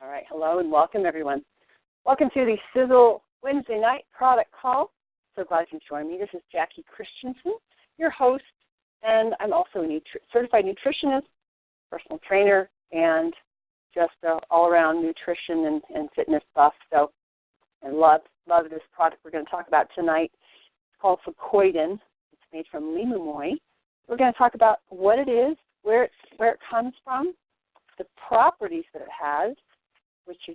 All right, hello and welcome, everyone. Welcome to the Sizzle Wednesday night product call. So glad you joined me. This is Jackie Christensen, your host, and I'm also a certified nutritionist, personal trainer, and just all-around nutrition and fitness buff. So I love this product we're going to talk about tonight. It's called Fucoidan. It's made from limumoy. We're going to talk about what it is, where it comes from, the properties that it has, which they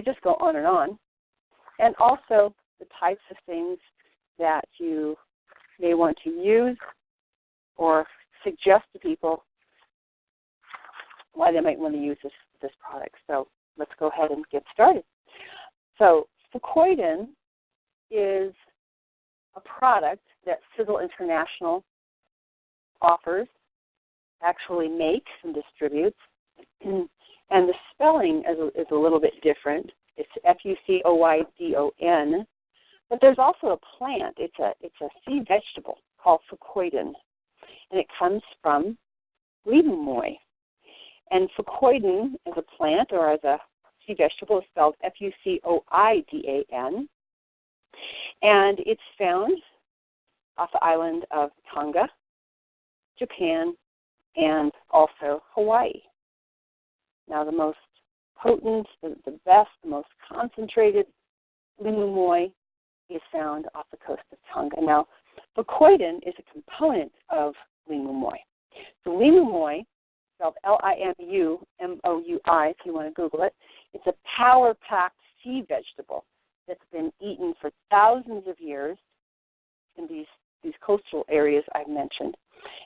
just go on, and also the types of things that you may want to use or suggest to people why they might want to use this product. So let's go ahead and get started. So Fucoidan is a product that Sizzle International offers, actually makes and distributes, and the spelling is a little bit different. It's Fucoydon, but there's also a plant. It's a sea vegetable called Fucoidan, and it comes from limumoy. And Fucoidan as a plant or as a sea vegetable is spelled Fucoidan, and it's found off the island of Tonga, Japan, and also Hawaii. Now, the most potent, the best, the most concentrated limumoy is found off the coast of Tonga. Now, Fucoidan is a component of limumoy. So limumoy, spelled Limumoui, if you want to Google it, it's a power-packed sea vegetable that's been eaten for thousands of years in these coastal areas I've mentioned.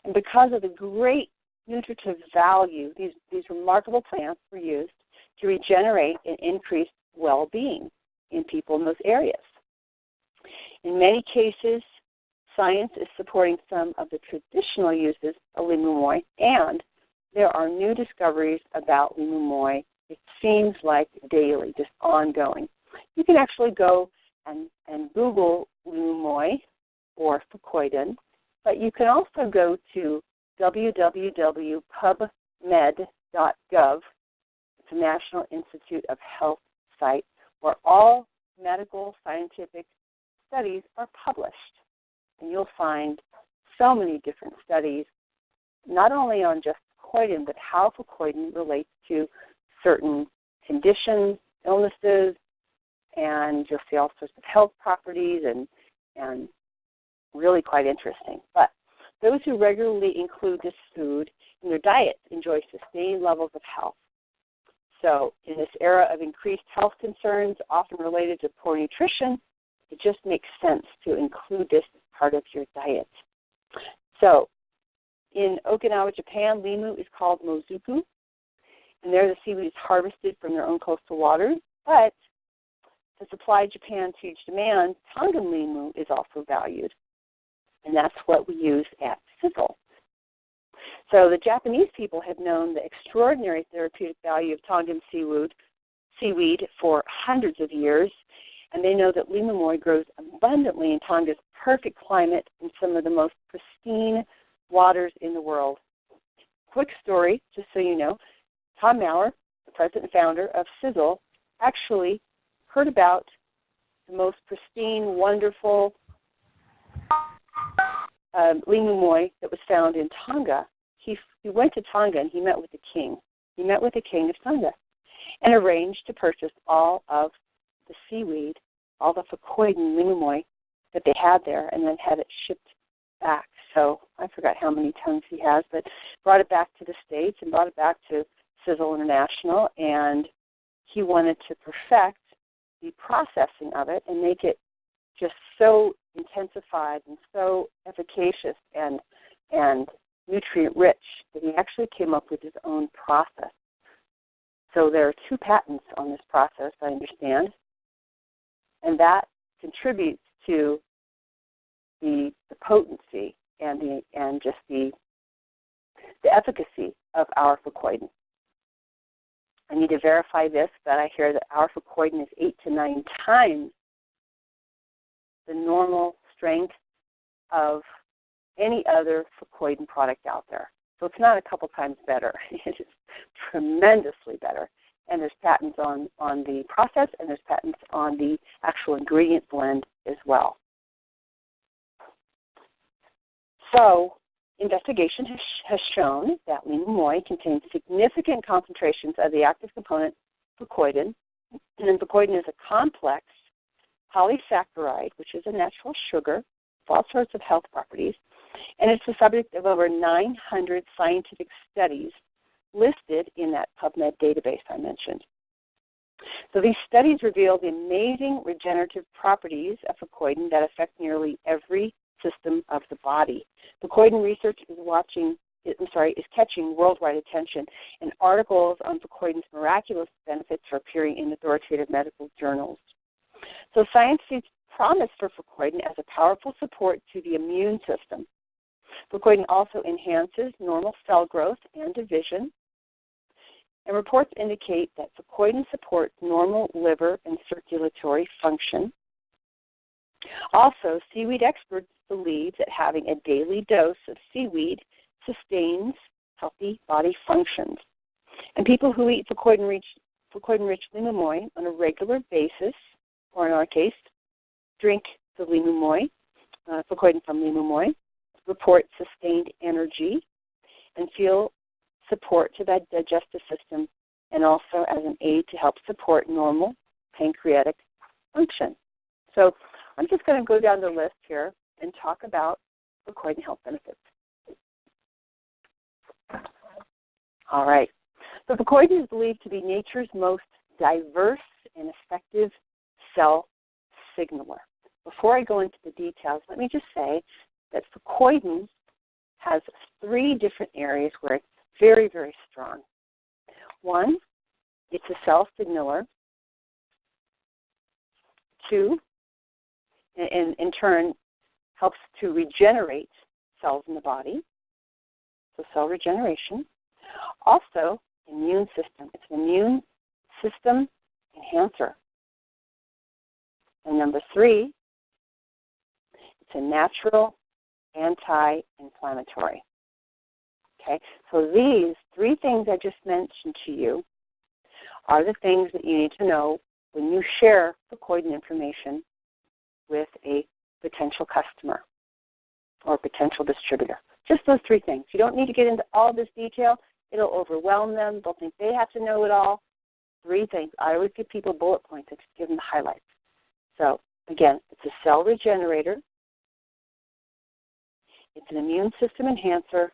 And because of the great nutritive value, these remarkable plants were used to regenerate and increase well-being in people in those areas. In many cases, science is supporting some of the traditional uses of limumoy, and there are new discoveries about limumoy. It seems like daily, just ongoing. You can actually go and Google limumoy or Fucoidan, but you can also go to www.pubmed.gov. It's a National Institute of Health site where all medical scientific studies are published. And you'll find so many different studies, not only on just Fucoidan, but how Fucoidan relates to certain conditions, illnesses, and you'll see all sorts of health properties and really quite interesting. But those who regularly include this food in their diet enjoy sustained levels of health. So in this era of increased health concerns, often related to poor nutrition, it just makes sense to include this as part of your diet. So in Okinawa, Japan, limu is called mozuku, and there the seaweed is harvested from their own coastal waters. But to supply Japan's huge demand, Tongan limu is also valued, and that's what we use at Sizzle. So the Japanese people have known the extraordinary therapeutic value of Tongan seaweed for hundreds of years, and they know that limumoy grows abundantly in Tonga's perfect climate in some of the most pristine waters in the world. Quick story, just so you know, Tom Maurer, the president and founder of Sizzle, actually heard about the most pristine, wonderful limumoy that was found in Tonga. He went to Tonga and he met with the king. He met with the king of Tonga and arranged to purchase all of the seaweed, all the Fucoidan limumoy that they had there, and then had it shipped back. So I forgot how many tons he has, but brought it back to the States and brought it back to Sizzle International, and he wanted to perfect the processing of it and make it just so intensified and so efficacious and nutrient-rich that he actually came up with his own process. So there are 2 patents on this process, I understand, and that contributes to the potency and just the efficacy of our Fucoidan. I need to verify this, but I hear that our Fucoidan is 8 to 9 times the normal strength of any other Fucoidan product out there. So it's not a couple times better. It is tremendously better. and there's patents on the process, and there's patents on the actual ingredient blend as well. So investigation has shown that limumoi contains significant concentrations of the active component fucoidan, and fucoidan is a complex polysaccharide, which is a natural sugar with all sorts of health properties, and it's the subject of over 900 scientific studies listed in that PubMed database I mentioned. So these studies reveal the amazing regenerative properties of fucoidan that affect nearly every system of the body. Fucoidan research is catching worldwide attention, and articles on fucoidan's miraculous benefits are appearing in authoritative medical journals. So science sees promise for fucoidan as a powerful support to the immune system. Fucoidan also enhances normal cell growth and division, and reports indicate that fucoidan supports normal liver and circulatory function. Also, seaweed experts believe that having a daily dose of seaweed sustains healthy body functions. And people who eat fucoidan-rich limumoi on a regular basis, or in our case, drink the limumoi, fucoidan from limumoi, report sustained energy and feel support to that digestive system, and also as an aid to help support normal pancreatic function. So I'm just going to go down the list here and talk about fucoidan health benefits. All right. So fucoidan is believed to be nature's most diverse and effective cell signaler. Before I go into the details, let me just say that fucoidan has 3 different areas where it's very, very strong. One, it's a cell signaler. 2, in turn, helps to regenerate cells in the body, so cell regeneration. Also, immune system. It's an immune system enhancer. And number 3, it's a natural anti-inflammatory. Okay, so these 3 things I just mentioned to you are the things that you need to know when you share fucoidan information with a potential customer or potential distributor. Just those 3 things. You don't need to get into all this detail. It'll overwhelm them. They'll think they have to know it all. 3 things. I always give people bullet points. I just give them the highlights. So, again, it's a cell regenerator. It's an immune system enhancer.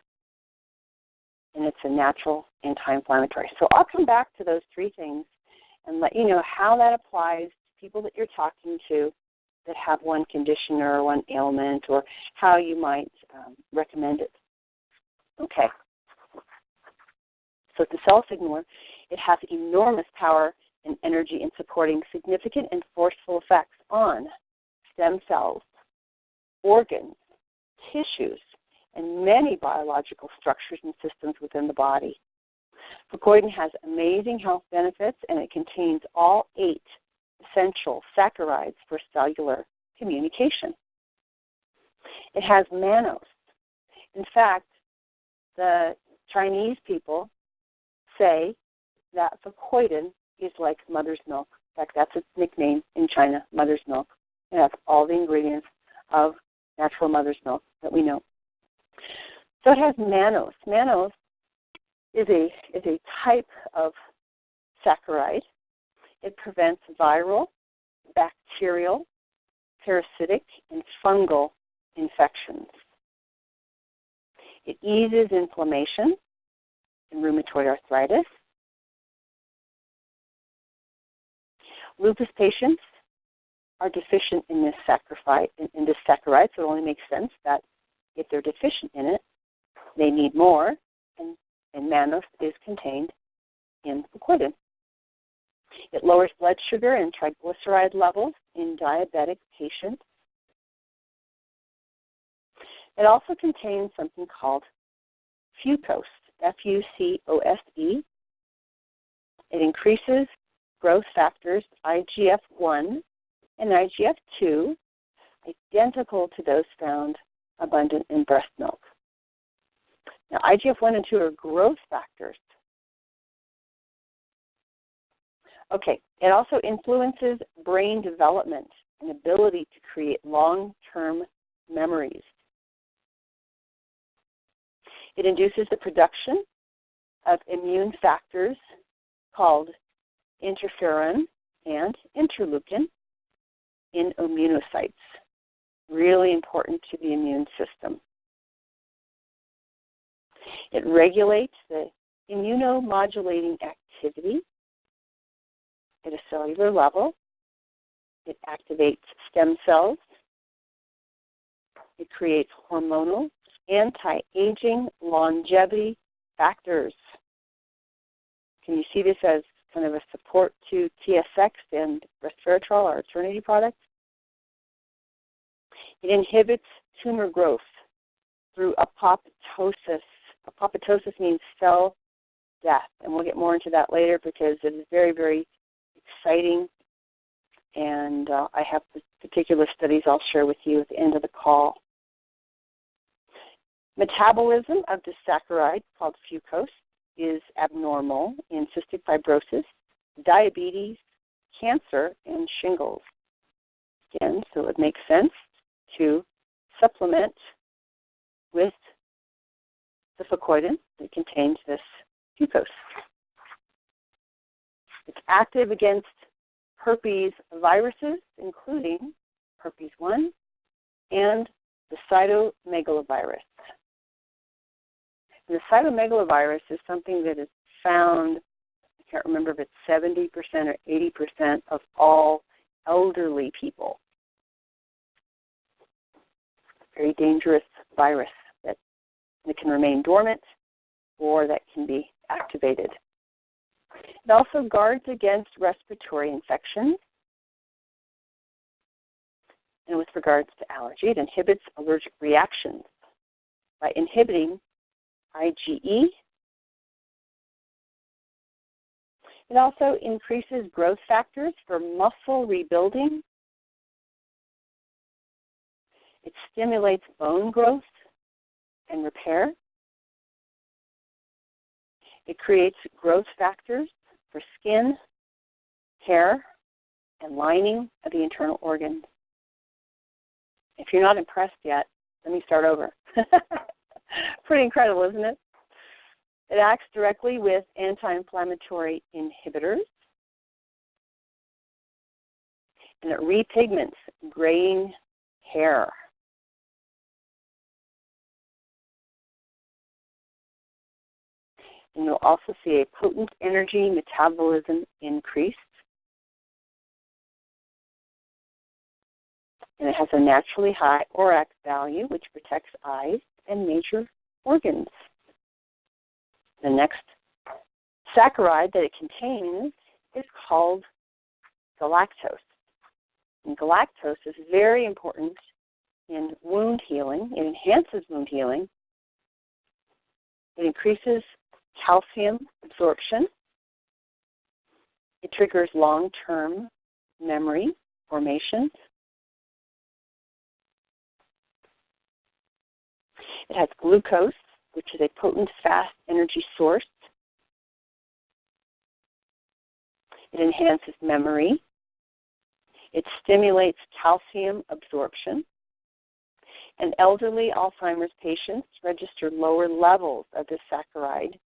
And it's a natural anti-inflammatory. So I'll come back to those 3 things and let you know how that applies to people that you're talking to that have one condition or one ailment, or how you might recommend it. Okay. So the cell signaler, it has enormous power and energy in supporting significant and forceful effects on stem cells, organs, tissues, and many biological structures and systems within the body. Fucoidan has amazing health benefits, and it contains all 8 essential saccharides for cellular communication. It has mannose. In fact, the Chinese people say that fucoidan is like mother's milk. In fact, that's its nickname in China, mother's milk. It has all the ingredients of natural mother's milk that we know. So it has mannose. Mannose is a type of saccharide. It prevents viral, bacterial, parasitic, and fungal infections. It eases inflammation and rheumatoid arthritis. Lupus patients are deficient in this saccharide, so it only makes sense that if they're deficient in it, they need more, and mannose is contained in fucoidan. It lowers blood sugar and triglyceride levels in diabetic patients. It also contains something called fucose, F-U-C-O-S-E. It increases growth factors IGF-1 and IGF-2, identical to those found abundant in breast milk. Now, IGF-1 and 2 are growth factors. Okay, it also influences brain development and ability to create long-term memories. It induces the production of immune factors called interferon and interleukin in immunocytes, really important to the immune system. It regulates the immunomodulating activity at a cellular level. It activates stem cells. It creates hormonal, anti-aging, longevity factors. Can you see this as kind of a support to TSX and resveratrol, our Eternity product? It inhibits tumor growth through apoptosis. Apoptosis means cell death, and we'll get more into that later because it is very, very exciting, and I have particular studies I'll share with you at the end of the call. Metabolism of the saccharide, called fucose, is abnormal in cystic fibrosis, diabetes, cancer, and shingles. Again, so it makes sense to supplement with the Fucoidan that contains this fucose. It's active against herpes viruses, including herpes 1 and the cytomegalovirus. The cytomegalovirus is something that is found, I can't remember if it's 70% or 80% of all elderly people. Very dangerous virus that can remain dormant or that can be activated. It also guards against respiratory infections. And with regards to allergy, it inhibits allergic reactions by inhibiting IgE. It also increases growth factors for muscle rebuilding. It stimulates bone growth and repair. It creates growth factors for skin, hair, and lining of the internal organs. If you're not impressed yet, let me start over. Pretty incredible, isn't it? It acts directly with anti-inflammatory inhibitors. And it repigments graying hair. And you'll also see a potent energy metabolism increase. And it has a naturally high ORAC value, which protects eyes and major organs. The next saccharide that it contains is called galactose. And galactose is very important in wound healing. It enhances wound healing. It increases calcium absorption. It triggers long-term memory formation. It has glucose, which is a potent, fast energy source. It enhances memory. It stimulates calcium absorption. And elderly Alzheimer's patients register lower levels of this saccharide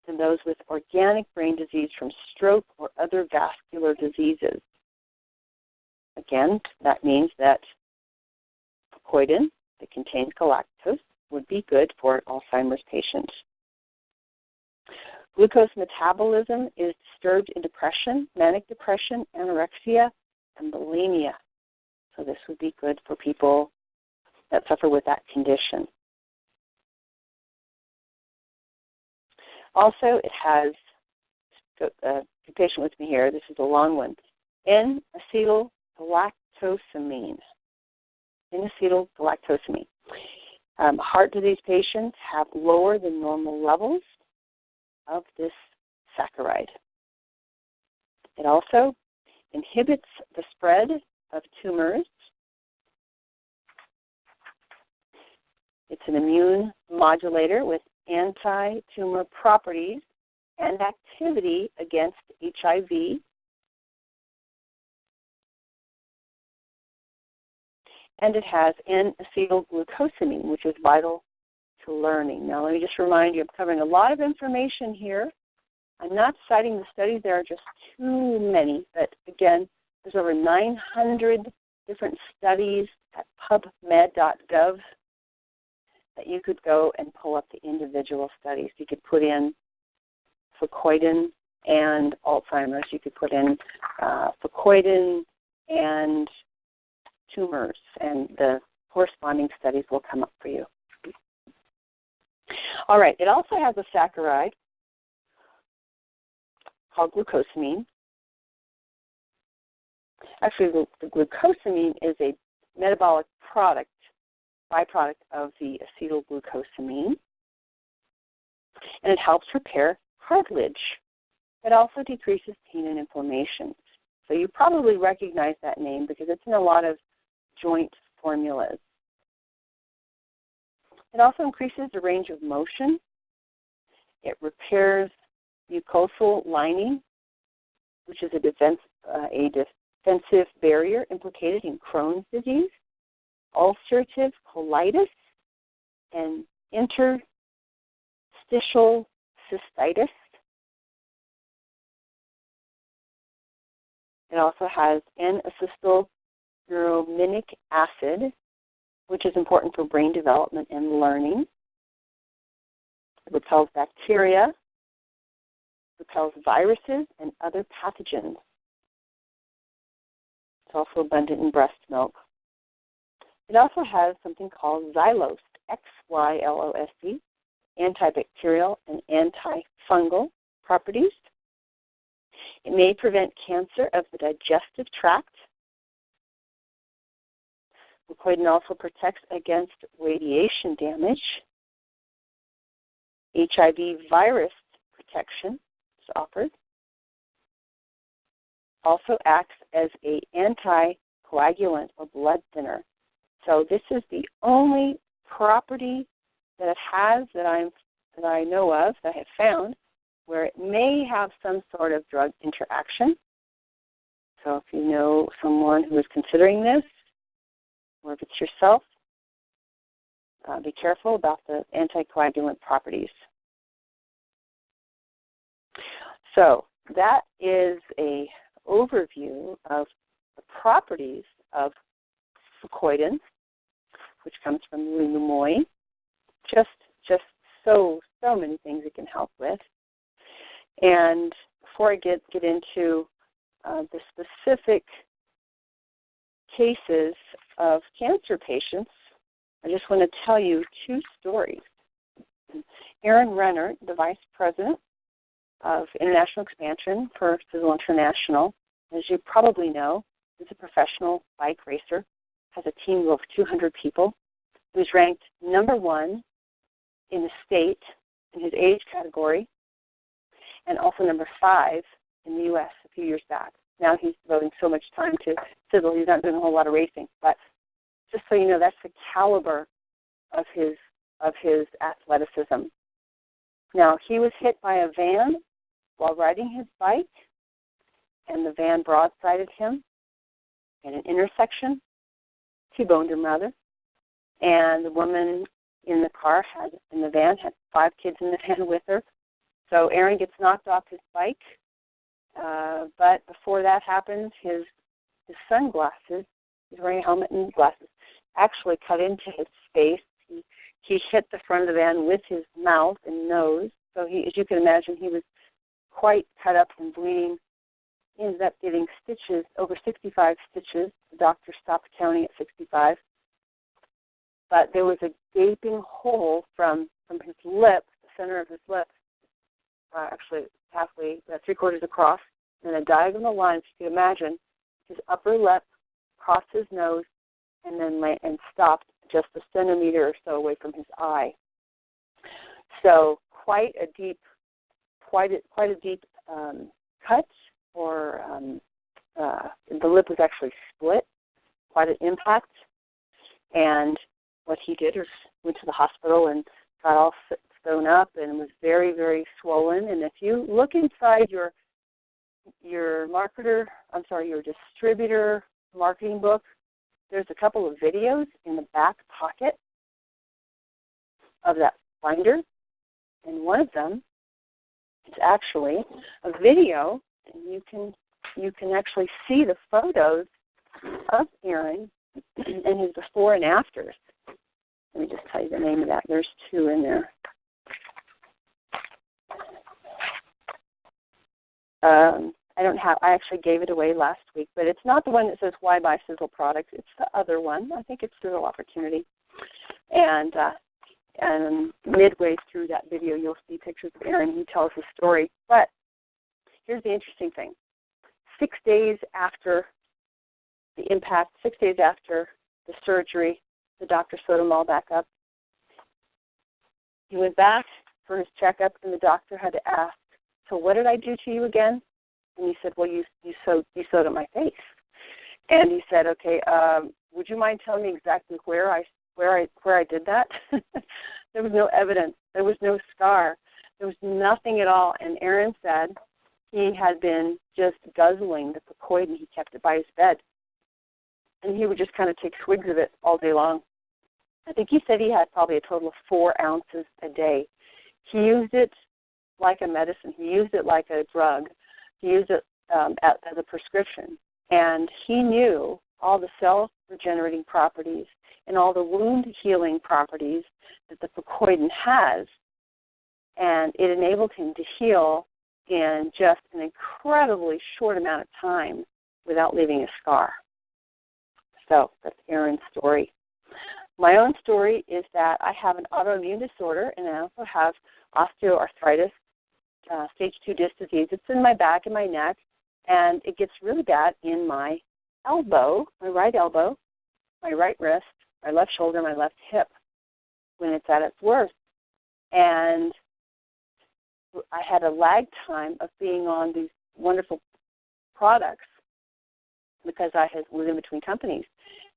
than those with organic brain disease from stroke or other vascular diseases. Again, that means that Fucoidan that contains galactose would be good for Alzheimer's patients. Glucose metabolism is disturbed in depression, manic depression, anorexia, and bulimia. So this would be good for people that suffer with that condition. Also, it has, be patient with me here, this is a long one, N-acetylgalactosamine. N-acetylgalactosamine. Heart disease patients have lower than normal levels of this saccharide. It also inhibits the spread of tumors. It's an immune modulator with anti-tumor properties and activity against HIV and it has N-acetylglucosamine, which is vital to learning. Now, let me just remind you, I'm covering a lot of information here. I'm not citing the studies. There are just too many. But, again, there's over 900 different studies at pubmed.gov that you could go and pull up the individual studies. You could put in Fucoidan and Alzheimer's. You could put in Fucoidan and tumors, and the corresponding studies will come up for you. All right, it also has a saccharide called glucosamine. Actually, the glucosamine is a metabolic byproduct of the acetylglucosamine, and it helps repair cartilage. It also decreases pain and inflammation. So you probably recognize that name because it's in a lot of joint formulas. It also increases the range of motion. It repairs mucosal lining, which is a defensive barrier implicated in Crohn's disease, ulcerative colitis, and interstitial cystitis. It also has N-acetylurominic acid, which is important for brain development and learning. It repels bacteria, repels viruses, and other pathogens. It's also abundant in breast milk. It also has something called xylose, X-Y-L-O-S-E, antibacterial and antifungal properties. It may prevent cancer of the digestive tract. Fucoidan also protects against radiation damage. HIV virus protection is offered. Also acts as an anticoagulant or blood thinner. So this is the only property that it has that I know of, that I have found, where it may have some sort of drug interaction. So if you know someone who is considering this, or if it's yourself, be careful about the anticoagulant properties. So that is an overview of the properties of Fucoidan, which comes from Lumoi. Just so many things it can help with. And before I get into the specific cases of cancer patients, I just want to tell you two stories. Aaron Renner, the Vice President of International Expansion for Sizzle International, as you probably know, is a professional bike racer, has a team of over 200 people, who's ranked number one in the state in his age category, and also number 5 in the U.S. a few years back. Now he's devoting so much time to Sizzle, he's not doing a whole lot of racing. But just so you know, that's the caliber of his athleticism. Now, he was hit by a van while riding his bike, and the van broadsided him at an intersection, T-boned him rather, and the woman in the van had 5 kids in the van with her. So Aaron gets knocked off his bike, but before that happens, his sunglasses, he's wearing a helmet and glasses, actually cut into his face. He hit the front of the van with his mouth and nose. So as you can imagine, he was quite cut up and bleeding. He ended up getting stitches, over 65 stitches. The doctor stopped counting at 65. But there was a gaping hole from his lip, the center of his lip, actually halfway, 3/4 across, and a diagonal line, if you can imagine, his upper lip crossed his nose and stopped just a centimeter or so away from his eye. So quite a deep cut, or the lip was actually split. Quite an impact. And what he did was went to the hospital and got all sewn up and was very, very swollen. And if you look inside your distributor marketing book, there's a couple of videos in the back pocket of that binder, and one of them is actually a video, and you can actually see the photos of Aaron and his before and afters. Let me just tell you the name of that. There's two in there. I actually gave it away last week, but it's not the one that says why buy Sizzle products. It's the other one. I think it's Sizzle Opportunity. And midway through that video, you'll see pictures of Aaron. He tells his story. But here's the interesting thing. 6 days after the impact, 6 days after the surgery, the doctor sewed him all back up. He went back for his checkup, and the doctor had to ask, so what did I do to you again? And he said, well, you sewed up my face. And he said, okay, would you mind telling me exactly where I did that? There was no evidence. There was no scar. There was nothing at all. And Aaron said he had been just guzzling the Fucoidan. He kept it by his bed. And he would just kind of take swigs of it all day long. I think he said he had probably a total of 4 ounces a day. He used it like a medicine. He used it like a drug. He used it as a prescription. And he knew all the cell-regenerating properties and all the wound-healing properties that the Fucoidan has. And it enabled him to heal in just an incredibly short amount of time without leaving a scar. So that's Aaron's story. My own story is that I have an autoimmune disorder, and I also have osteoarthritis, stage 2 disc disease. It's in my back and my neck, and it gets really bad in my elbow, my right elbow, my right wrist, my left shoulder, my left hip when it's at its worst. And I had a lag time of being on these wonderful products because I was in between companies.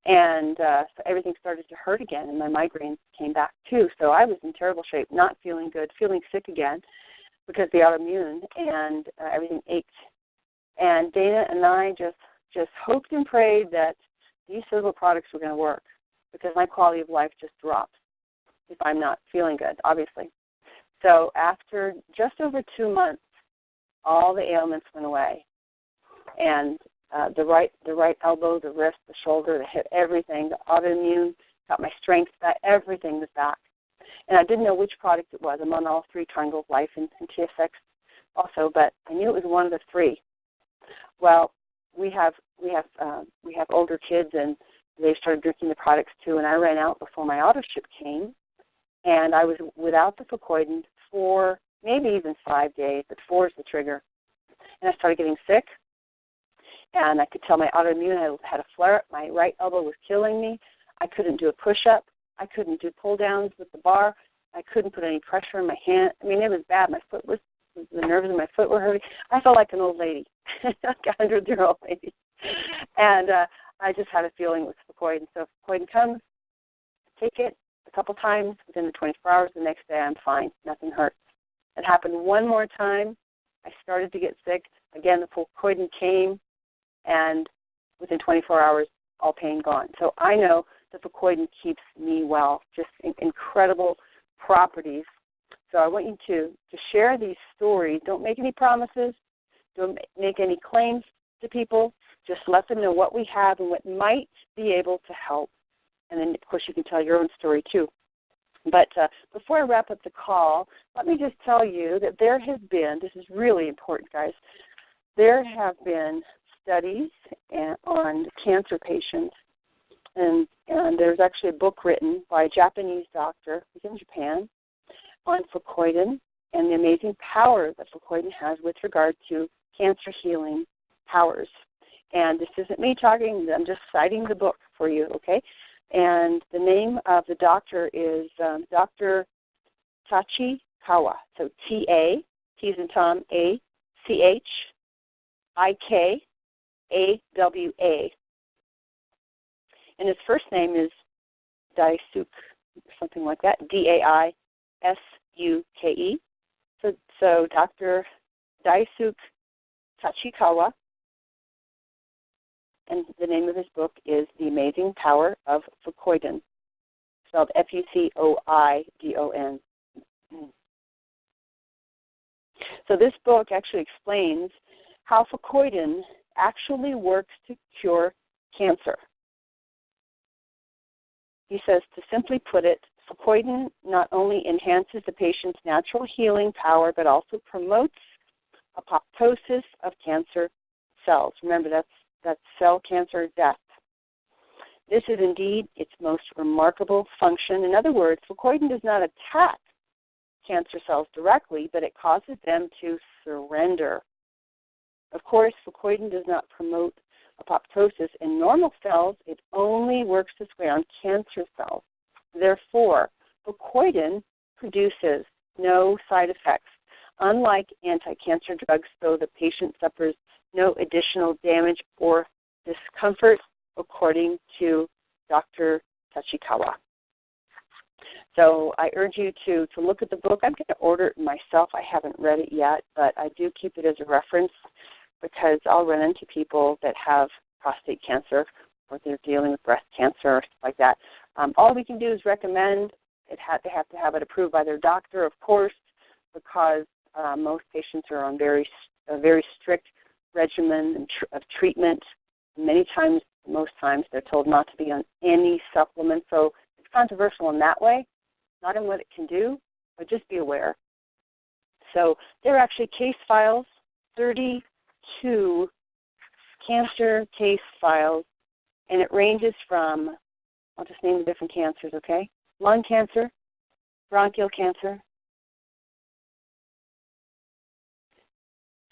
And so everything started to hurt again, and my migraines came back too. So I was in terrible shape, not feeling good, feeling sick again because of the autoimmune, and everything ached. And Dana and I just hoped and prayed that these Sizzle products were going to work because my quality of life just drops if I'm not feeling good, obviously. So after just over 2 months, all the ailments went away. And the right elbow, the wrist, the shoulder, the hip, everything, the autoimmune, got my strength back, everything was back. And I didn't know which product it was. I'm on all 3, Triangle of Life and TSX also, but I knew it was one of the 3. Well, we have older kids, and they started drinking the products too, and I ran out before my auto ship came, and I was without the Fucoidan for maybe even 5 days, but 4 is the trigger. And I started getting sick, and I could tell my autoimmune had a flare-up. My right elbow was killing me. I couldn't do a push-up. I couldn't do pull-downs with the bar. I couldn't put any pressure in my hand. I mean, it was bad. The nerves in my foot were hurting. I felt like an old lady, like a 100-year-old lady. And I just had a feeling with Fucoidan. So if Fucoidan comes, take it a couple times. Within the 24 hours, the next day I'm fine. Nothing hurts. It happened one more time. I started to get sick. Again, the Fucoidan came, and within 24 hours, all pain gone. So I know the Fucoidan keeps me well, just incredible properties. So I want you to share these stories. Don't make any promises. Don't make any claims to people. Just let them know what we have and what might be able to help. And then, of course, you can tell your own story, too. But before I wrap up the call, let me just tell you that there has been, this is really important, guys, there have been studies on cancer patients, and there's actually a book written by a Japanese doctor who's in Japan on Fucoidan and the amazing power that Fucoidan has with regard to cancer healing powers. And this isn't me talking, I'm just citing the book for you, okay? And the name of the doctor is Dr. Tachikawa. So T-A, T as in Tom, A-C-H-I-K-A-W-A. And his first name is Daisuke, something like that, D-A-I-S-U-K-E. So, Dr. Daisuke Tachikawa and the name of his book is The Amazing Power of Fucoidan, spelled Fucoidon. So this book actually explains how Fucoidan actually works to cure cancer. He says, to simply put it, Fucoidan not only enhances the patient's natural healing power, but also promotes apoptosis of cancer cells. Remember, that's cell cancer death. This is indeed its most remarkable function. In other words, Fucoidan does not attack cancer cells directly, but it causes them to surrender. Of course, Fucoidan does not promote apoptosis in normal cells. It only works this way on cancer cells. Therefore, Fucoidan produces no side effects. Unlike anti-cancer drugs, though, the patient suffers no additional damage or discomfort, according to Dr. Tachikawa. So I urge you to look at the book. I'm going to order it myself. I haven't read it yet, but I do keep it as a reference because I'll run into people that have prostate cancer or they're dealing with breast cancer or stuff like that. All we can do is recommend. They have to have it approved by their doctor, of course, because most patients are on a very strict regimen of treatment. Most times, they're told not to be on any supplement. So it's controversial in that way, not in what it can do, but just be aware. So there are actually case files, 32 cancer case files, and it ranges from, I'll just name the different cancers, okay? Lung cancer, bronchial cancer,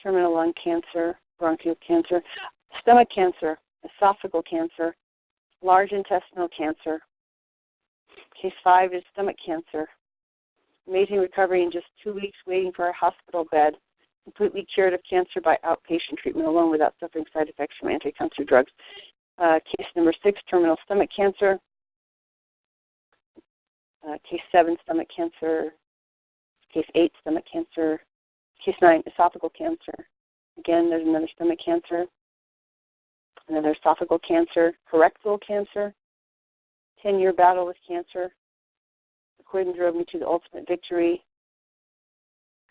terminal lung cancer, bronchial cancer, stomach cancer, esophageal cancer, large intestinal cancer. Case 5 is stomach cancer. Amazing recovery in just 2 weeks, waiting for a hospital bed. Completely cured of cancer by outpatient treatment alone without suffering side effects from anti-cancer drugs. Case number 6, terminal stomach cancer. Case 7, stomach cancer. Case 8, stomach cancer. Case 9, esophageal cancer. Again, there's another stomach cancer. Another esophageal cancer. Colorectal cancer. 10-year battle with cancer. Fucoidan drove me to the ultimate victory.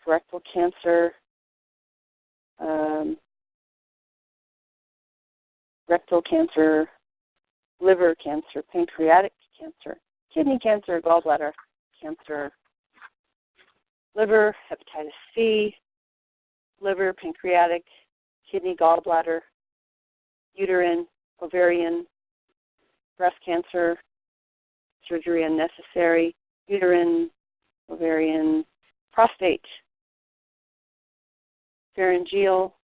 Colorectal cancer. Rectal cancer. Liver cancer. Pancreatic cancer. Kidney cancer. Gallbladder cancer. Liver, hepatitis C, liver, pancreatic, kidney, gallbladder, uterine, ovarian, breast cancer, surgery unnecessary, uterine, ovarian, prostate, pharyngeal,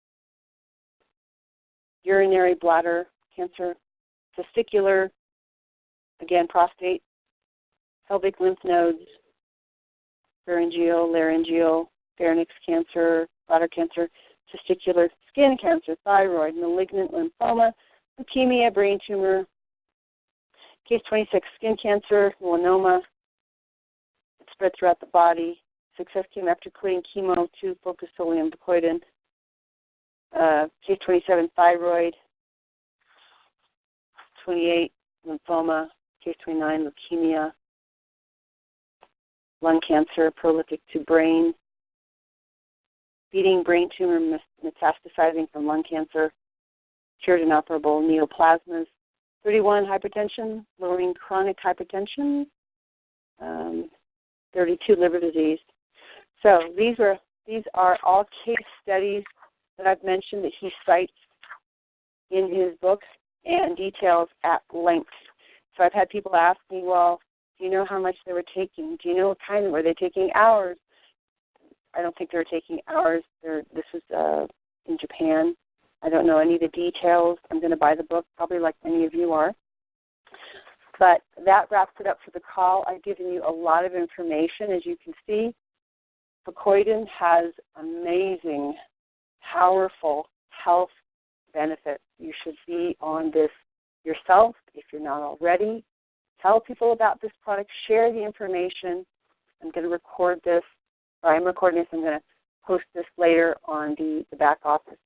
urinary bladder cancer, testicular, again, prostate, pelvic lymph nodes, pharyngeal, laryngeal, pharynx cancer, bladder cancer, testicular, skin cancer, thyroid, malignant lymphoma, leukemia, brain tumor. Case 26, skin cancer, melanoma. It spread throughout the body. Success came after quitting chemo to focus solely on Fucoidan. Case 27, thyroid. 28, lymphoma. Case 29, leukemia. Lung cancer, prolific to brain. Feeding brain tumor metastasizing from lung cancer. Cured inoperable neoplasmas. 31, hypertension, lowering chronic hypertension. 32, liver disease. So these are all case studies that I've mentioned that he cites in his books and details at length. So I've had people ask me, well, do you know how much they were taking? Do you know what kind? Were they taking hours? I don't think they were taking hours. This was in Japan. I don't know any of the details. I'm going to buy the book, probably like many of you are. But that wraps it up for the call. I've given you a lot of information. As you can see, Fucoidan has amazing, powerful health benefits. You should be on this yourself if you're not already. Tell people about this product. Share the information. I'm going to record this. I'm recording this. I'm going to post this later on the back office